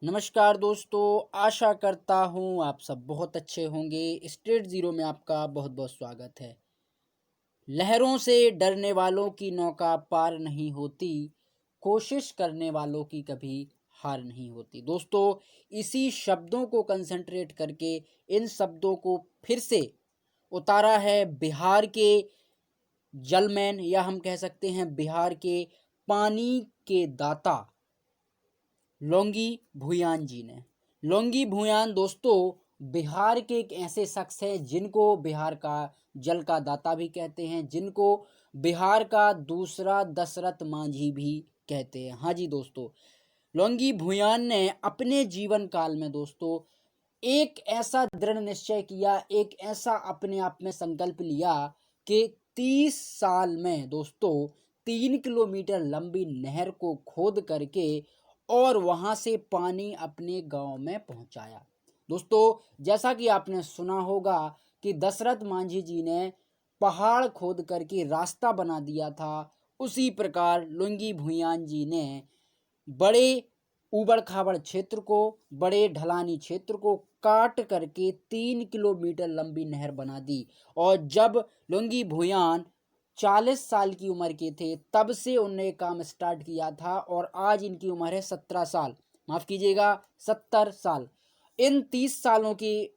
नमस्कार दोस्तों, आशा करता हूँ आप सब बहुत अच्छे होंगे। स्टेट ज़ीरो में आपका बहुत बहुत स्वागत है। लहरों से डरने वालों की नौका पार नहीं होती, कोशिश करने वालों की कभी हार नहीं होती। दोस्तों, इसी शब्दों को कंसंट्रेट करके इन शब्दों को फिर से उतारा है बिहार के जलमैन, या हम कह सकते हैं बिहार के पानी के दाता लौंगी भूयान जी ने। लौंगी भूयान दोस्तों बिहार के एक ऐसे शख्स हैं जिनको बिहार का जल का दाता भी कहते हैं, जिनको बिहार का दूसरा दशरथ मांझी भी कहते हैं। हाँ जी दोस्तों, लौंगी भूयान ने अपने जीवन काल में दोस्तों एक ऐसा दृढ़ निश्चय किया, एक ऐसा अपने आप में संकल्प लिया कि 30 साल में दोस्तों 3 किलोमीटर लंबी नहर को खोद करके और वहां से पानी अपने गांव में पहुंचाया। दोस्तों, जैसा कि आपने सुना होगा कि दशरथ मांझी जी ने पहाड़ खोद करके रास्ता बना दिया था, उसी प्रकार लुंगी भुयान जी ने बड़े ऊबड़ खाबड़ क्षेत्र को, बड़े ढलानी क्षेत्र को काट करके 3 किलोमीटर लंबी नहर बना दी। और जब लुंगी भुयान 40 साल की उम्र के थे तब से उन्होंने काम स्टार्ट किया था, और आज इनकी उम्र है 17 साल, माफ कीजिएगा 70 साल। इन 30 सालों की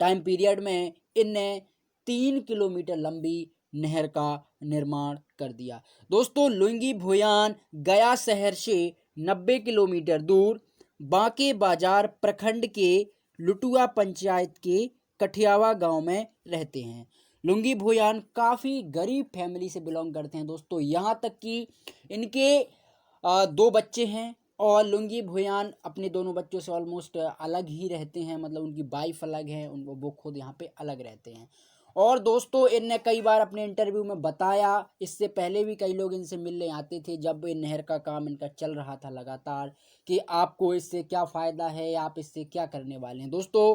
टाइम पीरियड में इनने 3 किलोमीटर लंबी नहर का निर्माण कर दिया। दोस्तों, लुंगी भुयान गया शहर से 90 किलोमीटर दूर बांके बाजार प्रखंड के लुटुआ पंचायत के कठियावा गांव में रहते हैं। लुंगी भुयान काफ़ी गरीब फैमिली से बिलोंग करते हैं दोस्तों, यहाँ तक कि इनके 2 बच्चे हैं, और लुंगी भुयान अपने दोनों बच्चों से ऑलमोस्ट अलग ही रहते हैं। मतलब उनकी वाइफ अलग है, उनको वो खुद यहाँ पे अलग रहते हैं। और दोस्तों, इनने कई बार अपने इंटरव्यू में बताया, इससे पहले भी कई लोग इनसे मिलने आते थे जब ये नहर का काम इनका चल रहा था लगातार, कि आपको इससे क्या फ़ायदा है, आप इससे क्या करने वाले हैं। दोस्तों,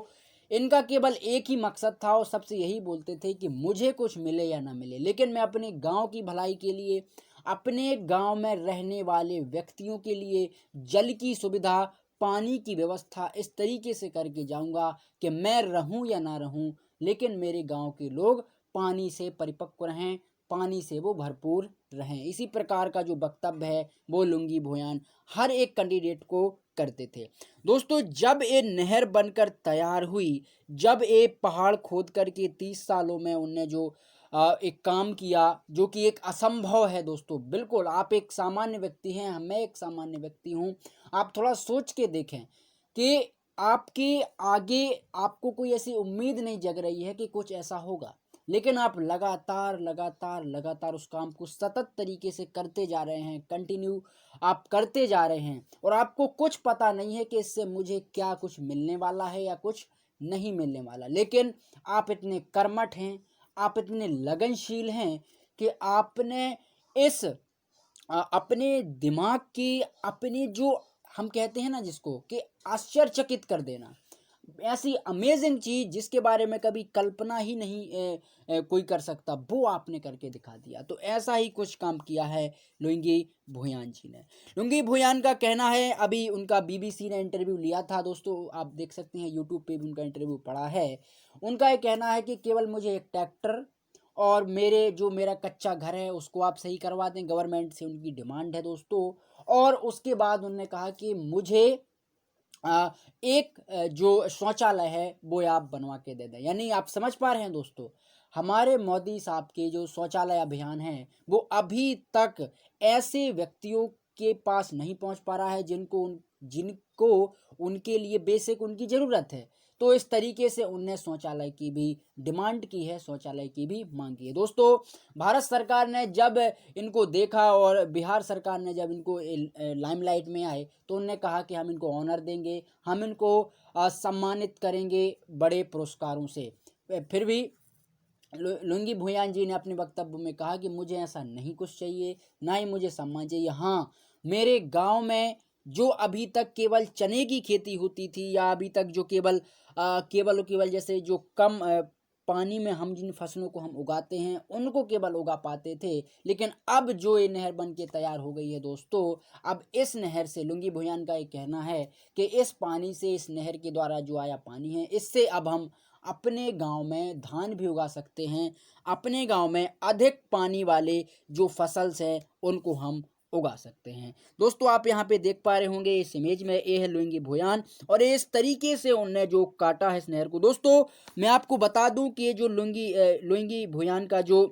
इनका केवल एक ही मकसद था, और सबसे यही बोलते थे कि मुझे कुछ मिले या ना मिले, लेकिन मैं अपने गांव की भलाई के लिए, अपने गांव में रहने वाले व्यक्तियों के लिए जल की सुविधा, पानी की व्यवस्था इस तरीके से करके जाऊंगा कि मैं रहूं या ना रहूं, लेकिन मेरे गांव के लोग पानी से परिपक्व रहें, पानी से वो भरपूर रहें। इसी प्रकार का जो वक्तव्य है वो लुंगी भुयान हर एक कैंडिडेट को करते थे। दोस्तों, जब ये नहर बनकर तैयार हुई, जब ये पहाड़ खोद करके 30 सालों में उनने जो एक काम किया, जो कि एक असंभव है दोस्तों। बिल्कुल, आप एक सामान्य व्यक्ति हैं, मैं एक सामान्य व्यक्ति हूं। आप थोड़ा सोच के देखें कि आपके आगे आपको कोई ऐसी उम्मीद नहीं जग रही है कि कुछ ऐसा होगा, लेकिन आप लगातार लगातार लगातार उस काम को सतत तरीके से करते जा रहे हैं, कंटिन्यू आप करते जा रहे हैं, और आपको कुछ पता नहीं है कि इससे मुझे क्या कुछ मिलने वाला है या कुछ नहीं मिलने वाला, लेकिन आप इतने कर्मठ हैं, आप इतने लगनशील हैं कि आपने इस अपने दिमाग की, अपने जो हम कहते हैं ना जिसको कि आश्चर्यचकित कर देना, ऐसी अमेजिंग चीज जिसके बारे में कभी कल्पना ही नहीं कोई कर सकता, वो आपने करके दिखा दिया। तो ऐसा ही कुछ काम किया है लुंगी भुयान जी ने। लुंगी भुयान का कहना है, अभी उनका बीबीसी ने इंटरव्यू लिया था दोस्तों, आप देख सकते हैं यूट्यूब पे भी उनका इंटरव्यू पड़ा है। उनका ये कहना है कि केवल मुझे एक ट्रैक्टर और मेरा कच्चा घर है उसको आप सही करवा दें, गवर्नमेंट से उनकी डिमांड है दोस्तों। और उसके बाद उन्होंने कहा कि मुझे एक जो शौचालय है वो आप बनवा के दे दें। यानी आप समझ पा रहे हैं दोस्तों, हमारे मोदी साहब के जो शौचालय अभियान है वो अभी तक ऐसे व्यक्तियों के पास नहीं पहुंच पा रहा है जिनको उनके लिए बेसिक उनकी ज़रूरत है। तो इस तरीके से उनने शौचालय की भी डिमांड की है, शौचालय की भी मांग की है। दोस्तों, भारत सरकार ने जब इनको देखा और बिहार सरकार ने जब इनको लाइमलाइट में आए तो उन्होंने कहा कि हम इनको ऑनर देंगे, हम इनको सम्मानित करेंगे बड़े पुरस्कारों से। फिर भी लुंगी भुयान जी ने अपने वक्तव्य में कहा कि मुझे ऐसा नहीं कुछ चाहिए, ना ही मुझे सम्मान चाहिए। हाँ, मेरे गांव में जो अभी तक केवल चने की खेती होती थी, या अभी तक जो केवल केवल और केवल जैसे जो कम पानी में हम जिन फसलों को हम उगाते हैं उनको केवल उगा पाते थे, लेकिन अब जो ये नहर बन के तैयार हो गई है दोस्तों, अब इस नहर से लुंगी भुयान का ये कहना है कि इस पानी से, इस नहर के द्वारा जो आया पानी है, इससे अब हम अपने गांव में धान भी उगा सकते हैं। अपने गांव में अधिक पानी वाले जो फसल्स हैं उनको हम उगा सकते हैं। दोस्तों आप यहाँ पे देख पा रहे होंगे इस इमेज में, ये है लुंगी भुयान और इस तरीके से उनने जो काटा है इस नहर को। दोस्तों मैं आपको बता दूं कि ये जो लुंगी भुयान का जो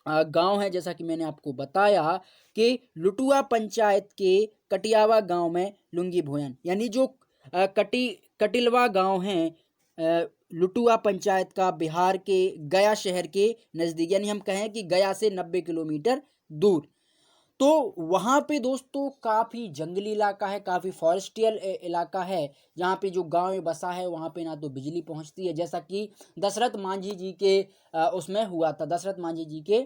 गांव है, जैसा कि मैंने आपको बताया कि लुटुआ पंचायत के कटियावा गांव में लुंगी भुयान, यानी जो कटिलवा गांव है लुटुआ पंचायत का, बिहार के गया शहर के नज़दीक, यानी हम कहें कि गया से 90 किलोमीटर दूर। तो वहाँ पे दोस्तों काफ़ी जंगली इलाका है, काफ़ी फॉरेस्टियल इलाका है, जहाँ पे जो गांव में बसा है वहाँ पे ना तो बिजली पहुँचती है, जैसा कि दशरथ मांझी जी के उसमें हुआ था, दशरथ मांझी जी के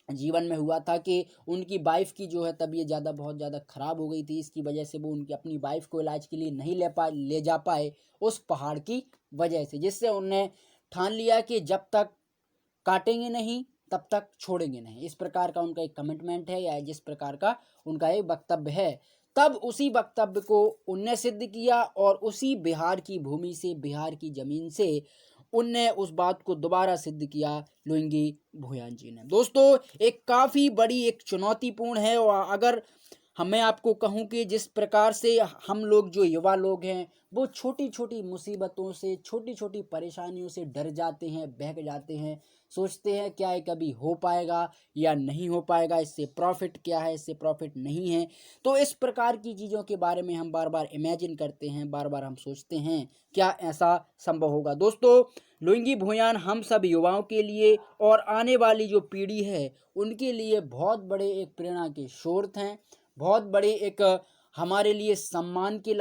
जीवन में हुआ था कि उनकी वाइफ की जो है तबीयत ज़्यादा बहुत ज़्यादा ख़राब हो गई थी। इसकी वजह से वो उनकी अपनी वाइफ को इलाज के लिए नहीं ले जा पाए उस पहाड़ की वजह से, जिससे उन्होंने ठान लिया कि जब तक काटेंगे नहीं तब तक छोड़ेंगे नहीं। इस प्रकार का उनका एक कमिटमेंट है, या जिस प्रकार का उनका एक वक्तव्य है। तब उसी वक्तव्य को उनने सिद्ध किया और उसी बिहार की भूमि से, बिहार की ज़मीन से उनने उस बात को दोबारा सिद्ध किया लुंगी भुयान जी ने। दोस्तों एक काफ़ी बड़ी एक चुनौतीपूर्ण है, और अगर मैं आपको कहूँ कि जिस प्रकार से हम लोग जो युवा लोग हैं वो छोटी छोटी मुसीबतों से, छोटी छोटी परेशानियों से डर जाते हैं, बहक जाते हैं, सोचते हैं क्या ये कभी हो पाएगा या नहीं हो पाएगा, इससे प्रॉफिट क्या है, इससे प्रॉफिट नहीं है। तो इस प्रकार की चीज़ों के बारे में हम बार बार इमेजिन करते हैं, बार बार हम सोचते हैं क्या ऐसा संभव होगा। दोस्तों लुंगी भुयान हम सब युवाओं के लिए और आने वाली जो पीढ़ी है उनके लिए बहुत बड़े एक प्रेरणा के स्रोत हैं, बहुत बड़े एक हमारे लिए सम्मान के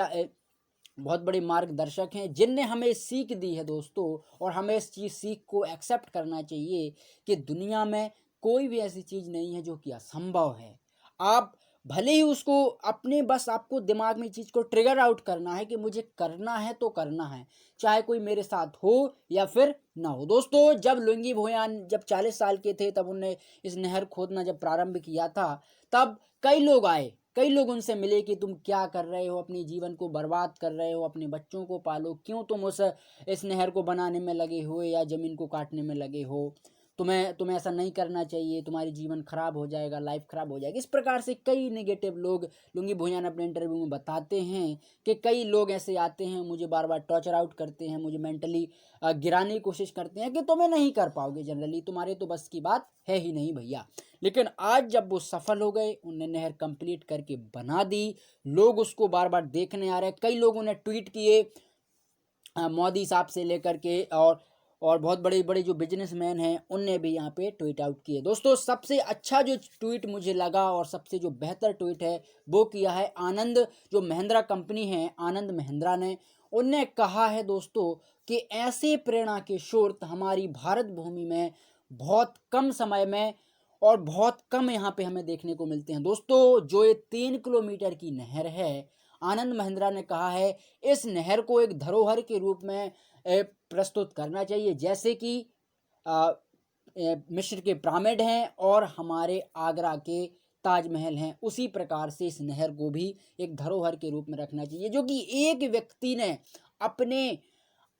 बहुत बड़े मार्गदर्शक हैं, जिनने हमें सीख दी है दोस्तों। और हमें इस चीज़ सीख को एक्सेप्ट करना चाहिए कि दुनिया में कोई भी ऐसी चीज़ नहीं है जो कि असंभव है। आप भले ही उसको अपने, बस आपको दिमाग में चीज़ को ट्रिगर आउट करना है कि मुझे करना है तो करना है, चाहे कोई मेरे साथ हो या फिर ना हो। दोस्तों जब लुंगी भुयान जब 40 साल के थे, तब उनने इस नहर खोदना जब प्रारंभ किया था, तब कई लोग आए, कई लोग उनसे मिले कि तुम क्या कर रहे हो, अपने जीवन को बर्बाद कर रहे हो, अपने बच्चों को पालो, क्यों तुम इस नहर को बनाने में लगे हो या ज़मीन को काटने में लगे हो, तुम्हें ऐसा नहीं करना चाहिए, तुम्हारी जीवन खराब हो जाएगा, लाइफ खराब हो जाएगी। इस प्रकार से कई नेगेटिव लोग लुंगी भुयान अपने इंटरव्यू में बताते हैं कि कई लोग ऐसे आते हैं, मुझे बार बार टॉर्चर आउट करते हैं, मुझे मेंटली गिराने की कोशिश करते हैं कि तुम्हें नहीं कर पाओगे, जनरली तुम्हारे तो बस की बात है ही नहीं भैया। लेकिन आज जब वो सफल हो गए, उन्हें नहर कंप्लीट करके बना दी, लोग उसको बार बार देखने आ रहे हैं। कई लोगों ने ट्वीट किए मोदी साहब से लेकर के, और बहुत बड़े बड़े जो बिजनेसमैन हैं उनने भी यहाँ पे ट्वीट आउट किए। दोस्तों सबसे अच्छा जो ट्वीट मुझे लगा और सबसे जो बेहतर ट्वीट है वो किया है आनंद, जो महिंद्रा कंपनी है, आनंद महिंद्रा ने। उनने कहा है दोस्तों कि ऐसे प्रेरणा के स्रोत हमारी भारत भूमि में बहुत कम समय में और बहुत कम यहाँ पे हमें देखने को मिलते हैं। दोस्तों जो ये 3 किलोमीटर की नहर है, आनंद महिंद्रा ने कहा है इस नहर को एक धरोहर के रूप में प्रस्तुत करना चाहिए, जैसे कि मिस्र के पिरामिड हैं और हमारे आगरा के ताजमहल हैं, उसी प्रकार से इस नहर को भी एक धरोहर के रूप में रखना चाहिए, जो कि एक व्यक्ति ने अपने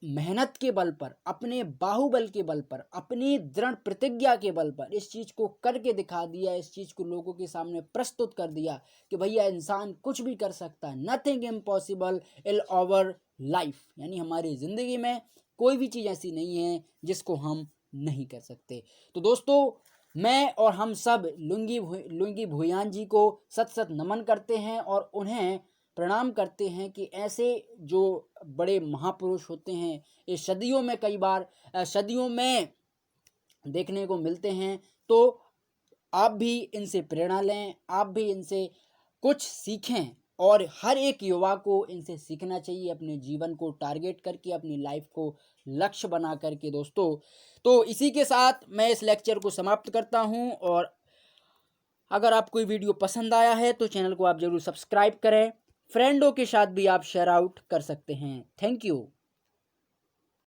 मेहनत के बल पर, अपने बाहुबल के बल पर, अपनी दृढ़ प्रतिज्ञा के बल पर इस चीज़ को करके दिखा दिया, इस चीज़ को लोगों के सामने प्रस्तुत कर दिया कि भैया इंसान कुछ भी कर सकता है, nothing impossible in our life, यानी हमारी ज़िंदगी में कोई भी चीज़ ऐसी नहीं है जिसको हम नहीं कर सकते। तो दोस्तों मैं और हम सब लुंगी भुयान जी को सत सत नमन करते हैं और उन्हें प्रणाम करते हैं कि ऐसे जो बड़े महापुरुष होते हैं ये सदियों में, कई बार सदियों में देखने को मिलते हैं। तो आप भी इनसे प्रेरणा लें, आप भी इनसे कुछ सीखें, और हर एक युवा को इनसे सीखना चाहिए, अपने जीवन को टारगेट करके, अपनी लाइफ को लक्ष्य बना करके। दोस्तों तो इसी के साथ मैं इस लेक्चर को समाप्त करता हूं, और अगर आपको ये वीडियो पसंद आया है तो चैनल को आप ज़रूर सब्सक्राइब करें, फ्रेंडों के साथ भी आप शेयर आउट कर सकते हैं। Thank you.